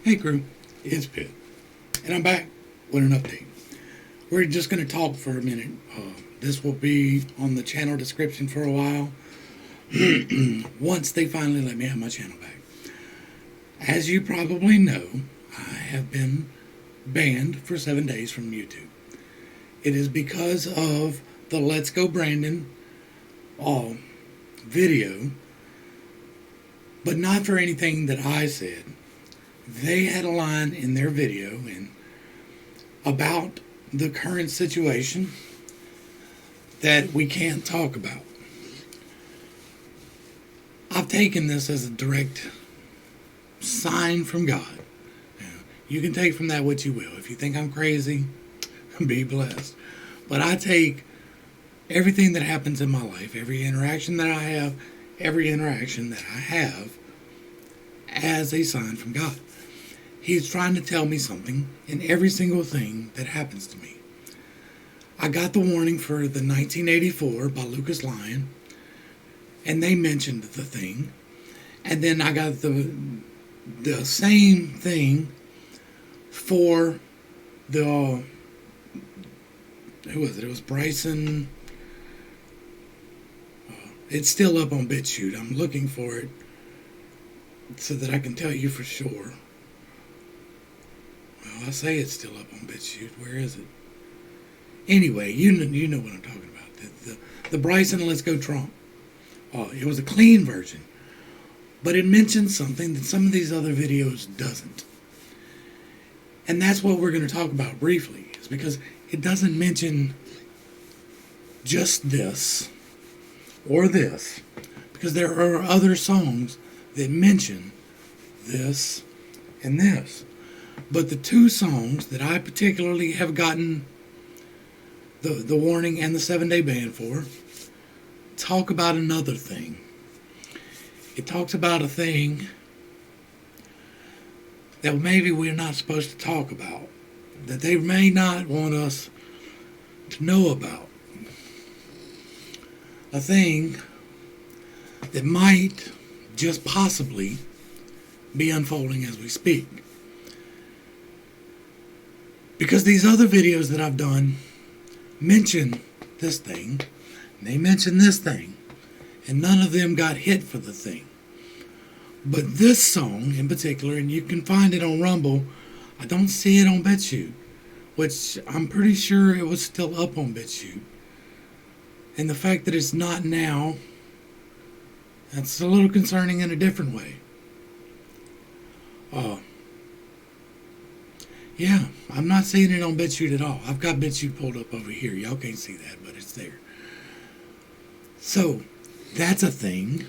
Hey crew, it's Pitt, and I'm back with an update. We're just going to talk for a minute. This will be on the channel description for a while, once they finally let me have my channel back. As you probably know, I have been banned for 7 days from YouTube. It is because of the Let's Go Brandon video, but not for anything that I said. They had a line in their video about the current situation that we can't talk about. I've taken this as a direct sign from God. You can take from that what you will. If you think I'm crazy, be blessed. But I take everything that happens in my life, every interaction that I have, as a sign from God. He's trying to tell me something in every single thing that happens to me. I got the warning for the 1984 by Lucas Lyon, and they mentioned the thing. And then I got the same thing for the, who was it? It was Bryson. It's still up on BitChute. I'm looking for it so that I can tell you for sure. Well, I say it's still up on BitChute. Where is it? Anyway, you know what I'm talking about. The Bryson Let's Go Trump. It was a clean version. But it mentions something that some of these other videos doesn't. And that's what we're going to talk about briefly. Is because it doesn't mention just this or this. Because there are other songs that mention this and this. But the two songs that I particularly have gotten the warning and the 7-day ban for talk about another thing. It talks about a thing that maybe we're not supposed to talk about, that they may not want us to know about. A thing that might just possibly be unfolding as we speak. Because these other videos that I've done mention this thing, and they mention this thing, and none of them got hit for the thing. But this song in particular, and you can find it on Rumble, I don't see it on BitChute, which I'm pretty sure it was still up on BitChute. And the fact that it's not now, that's a little concerning in a different way. Yeah, I'm not seeing it on BitChute at all. I've got BitChute pulled up over here. Y'all can't see that, but it's there. So, that's a thing.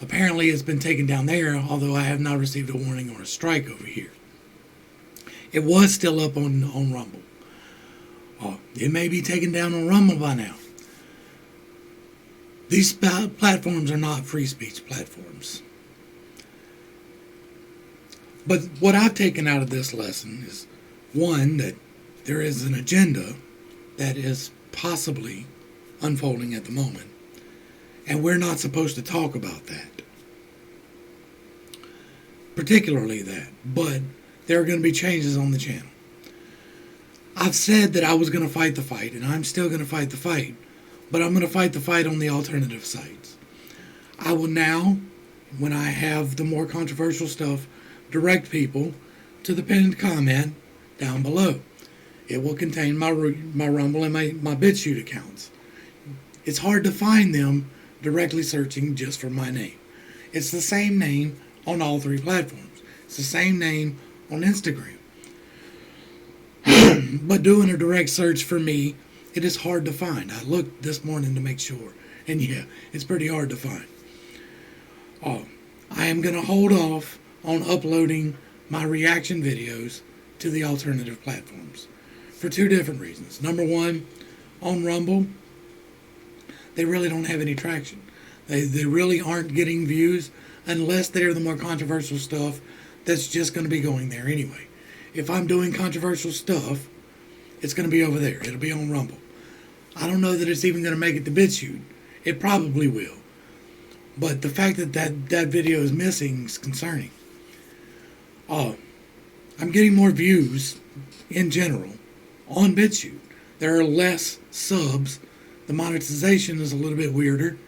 Apparently it's been taken down there, although I have not received a warning or a strike over here. It was still up on Rumble. It may be taken down on Rumble by now. These platforms are not free speech platforms. But what I've taken out of this lesson is, one, that there is an agenda that is possibly unfolding at the moment. And we're not supposed to talk about that. Particularly that. But there are going to be changes on the channel. I've said that I was going to fight the fight, and I'm still going to fight the fight. But I'm going to fight the fight on the alternative sites. I will now, when I have the more controversial stuff, direct people to the pinned comment down below. It will contain my Rumble and my BitChute accounts. It's hard to find them directly searching just for my name. It's the same name on all three platforms. It's the same name on Instagram. But doing a direct search for me, it is hard to find. I looked this morning to make sure. And yeah, it's pretty hard to find. I am going to hold off on uploading my reaction videos to the alternative platforms for two different reasons. Number one, on Rumble, they really don't have any traction. They really aren't getting views unless they're the more controversial stuff that's just going to be going there anyway. If I'm doing controversial stuff, it's going to be over there. It'll be on Rumble. I don't know that it's even going to make it to BitChute. It probably will. But the fact that that video is missing is concerning. Uh, I'm getting more views in general on BitChute. There are less subs. The monetization is a little bit weirder,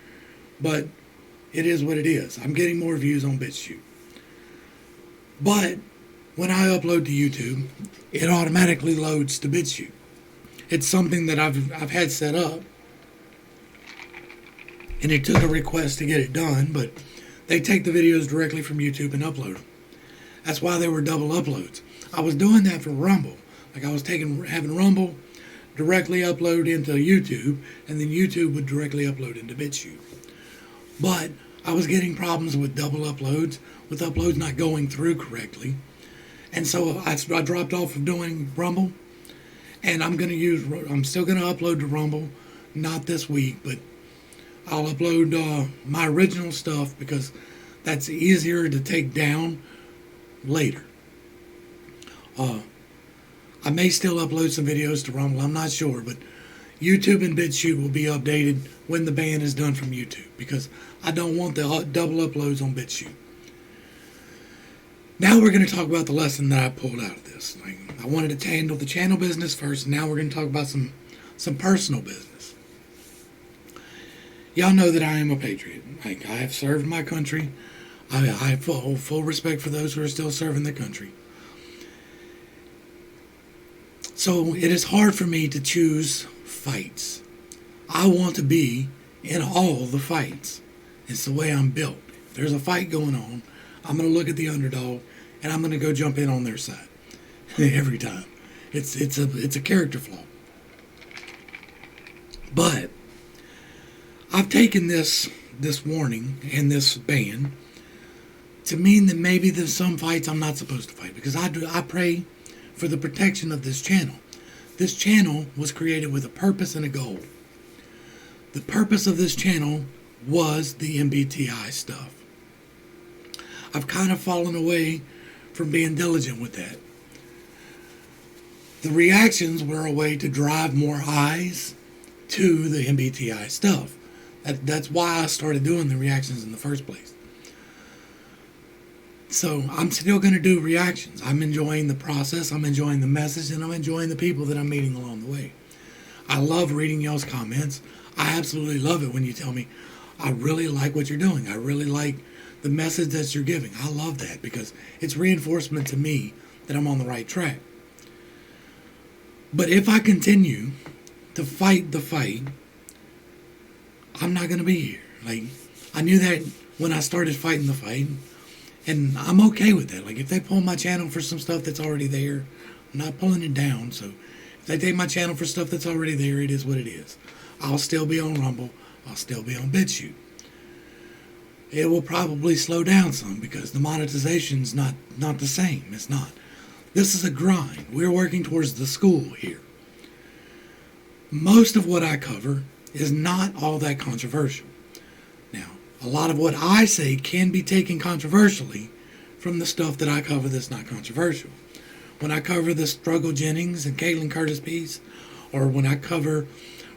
but it is what it is. I'm getting more views on BitChute. But when I upload to YouTube, it automatically loads to BitChute. It's something that I've had set up, and it took a request to get it done, but they take the videos directly from YouTube and upload them. That's why they were double uploads. I was doing that for Rumble. Like I was having Rumble directly upload into YouTube, and then YouTube would directly upload into BitChute. But I was getting problems with double uploads, with uploads not going through correctly. And so I dropped off of doing Rumble, and I'm still going to upload to Rumble, not this week, but I'll upload my original stuff because that's easier to take down later. I may still upload some videos to Rumble, I'm not sure, but YouTube and BitChute will be updated when the ban is done from YouTube because I don't want the double uploads on BitChute. Now we're going to talk about the lesson that I pulled out of this. I wanted to handle the channel business first, and now we're going to talk about some personal business. Y'all know that I am a patriot. I have served my country. I have full respect for those who are still serving the country. So it is hard for me to choose fights. I want to be in all the fights. It's the way I'm built. If there's a fight going on, I'm going to look at the underdog and I'm going to go jump in on their side every time. It's a character flaw. But I've taken this warning and this ban to mean that maybe there's some fights I'm not supposed to fight because I pray for the protection of this channel. This channel was created with a purpose and a goal. The purpose of this channel was the MBTI stuff. I've kind of fallen away from being diligent with that. The reactions were a way to drive more eyes to the MBTI stuff. That's why I started doing the reactions in the first place. So I'm still going to do reactions. I'm enjoying the process, I'm enjoying the message, and I'm enjoying the people that I'm meeting along the way. I love reading y'all's comments. I absolutely love it when you tell me, I really like what you're doing. I really like the message that you're giving. I love that because it's reinforcement to me that I'm on the right track. But if I continue to fight the fight, I'm not going to be here. Like, I knew that when I started fighting the fight, and I'm okay with that. Like, if they pull my channel for some stuff that's already there, I'm not pulling it down. So if they take my channel for stuff that's already there, it is what it is. I'll still be on Rumble. I'll still be on BitChute. It will probably slow down some because the monetization's not the same. It's not. This is a grind. We're working towards the school here. Most of what I cover is not all that controversial. Now, a lot of what I say can be taken controversially from the stuff that I cover that's not controversial. When I cover the Struggle Jennings and Caitlin Curtis piece, or when I cover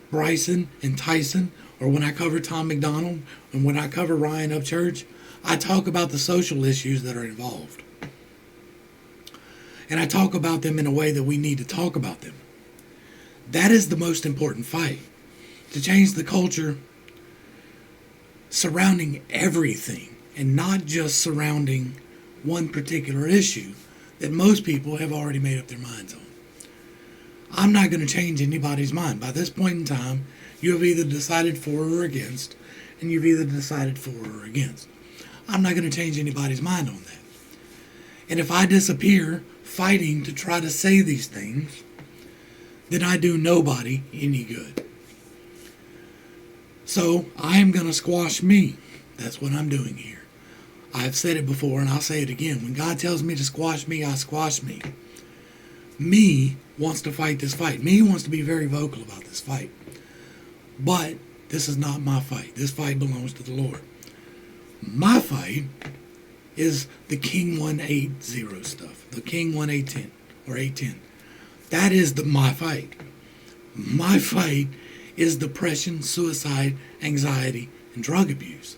Bryson and Tyson, or when I cover Tom McDonald, and when I cover Ryan Upchurch, I talk about the social issues that are involved. And I talk about them in a way that we need to talk about them. That is the most important fight. To change the culture surrounding everything and not just surrounding one particular issue that most people have already made up their minds on. I'm not going to change anybody's mind. By this point in time, you have either decided for or against, and you've either decided for or against. I'm not going to change anybody's mind on that. And if I disappear fighting to try to say these things, then I do nobody any good. So I am going to squash me. That's what I'm doing here. I've said it before and I'll say it again. When God tells me to squash me, I squash me. Me wants to fight this fight. Me wants to be very vocal about this fight. But this is not my fight. This fight belongs to the Lord. My fight is the King 180 stuff. The King 1810 or 810. That is my fight. My fight is depression, suicide, anxiety, and drug abuse.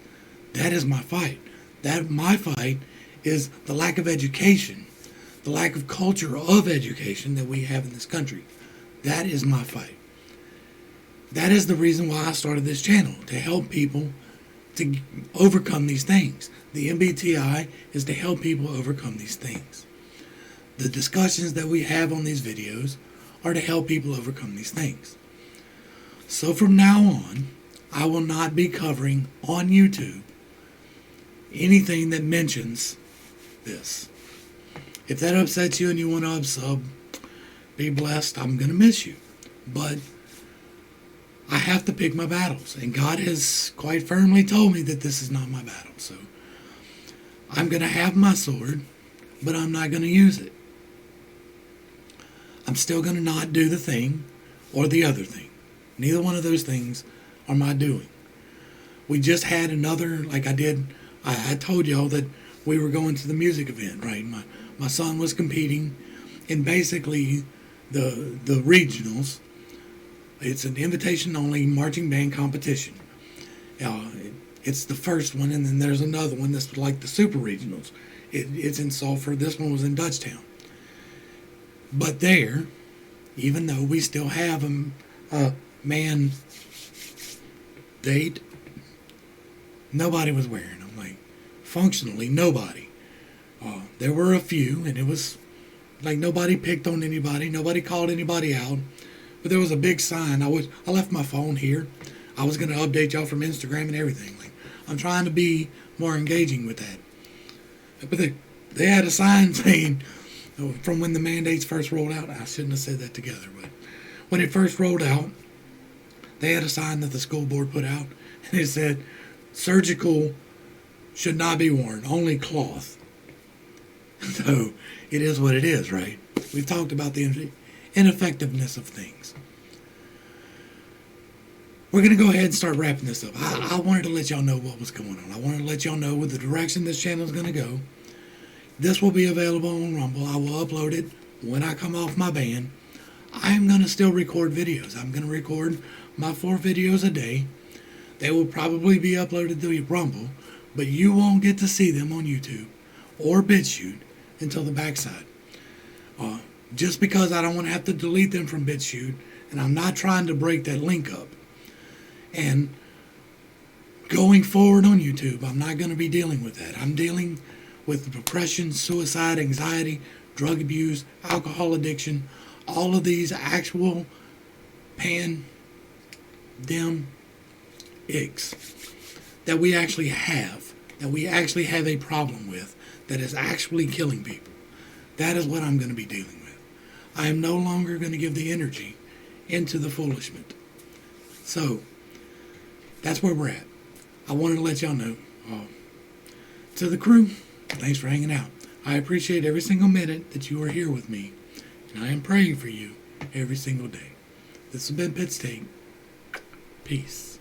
That is my fight. My fight is the lack of education the lack of culture of education that we have in this country. That is my fight. That is the reason why I started this channel, to help people to overcome these things. The MBTI is to help people overcome these things. The discussions that we have on these videos are to help people overcome these things. So from now on, I will not be covering on YouTube anything that mentions this. If that upsets you and you want to unsub, be blessed. I'm going to miss you. But I have to pick my battles. And God has quite firmly told me that this is not my battle. So I'm going to have my sword, but I'm not going to use it. I'm still going to not do the thing or the other thing. Neither one of those things are my doing. We just had another, like I told y'all that we were going to the music event, right? My son was competing in basically the regionals. It's an invitation-only marching band competition. It's the first one, and then there's another one that's like the super regionals. It's in Sulphur. This one was in Dutchtown. But there, even though we still have a man date, nobody was wearing them. Like, functionally, nobody. There were a few, and it was like nobody picked on anybody. Nobody called anybody out. But there was a big sign. I left my phone here. I was going to update y'all from Instagram and everything. Like, I'm trying to be more engaging with that. But they had a sign saying, from when the mandates first rolled out, I shouldn't have said that together, but when it first rolled out, they had a sign that the school board put out, and it said, surgical should not be worn, only cloth. So, it is what it is, right? We've talked about the ineffectiveness of things. We're going to go ahead and start wrapping this up. I wanted to let y'all know what was going on. I wanted to let y'all know with the direction this channel is going to go. This will be available on Rumble. I will upload it when I come off my ban. I'm going to still record videos. I'm going to record my 4 videos a day. They will probably be uploaded to Rumble, but you won't get to see them on YouTube or BitChute until the backside. Just because I don't want to have to delete them from BitChute, and I'm not trying to break that link up. And going forward on YouTube, I'm not going to be dealing with that. I'm dealing with depression, suicide, anxiety, drug abuse, alcohol addiction, all of these actual pandemics that we actually have a problem with, that is actually killing people. That is what I'm going to be dealing with. I am no longer going to give the energy into the foolishment. So, that's where we're at. I wanted to let y'all know. To the crew, thanks for hanging out. I appreciate every single minute that you are here with me, and I am praying for you every single day. This has been Pit's Take. Peace.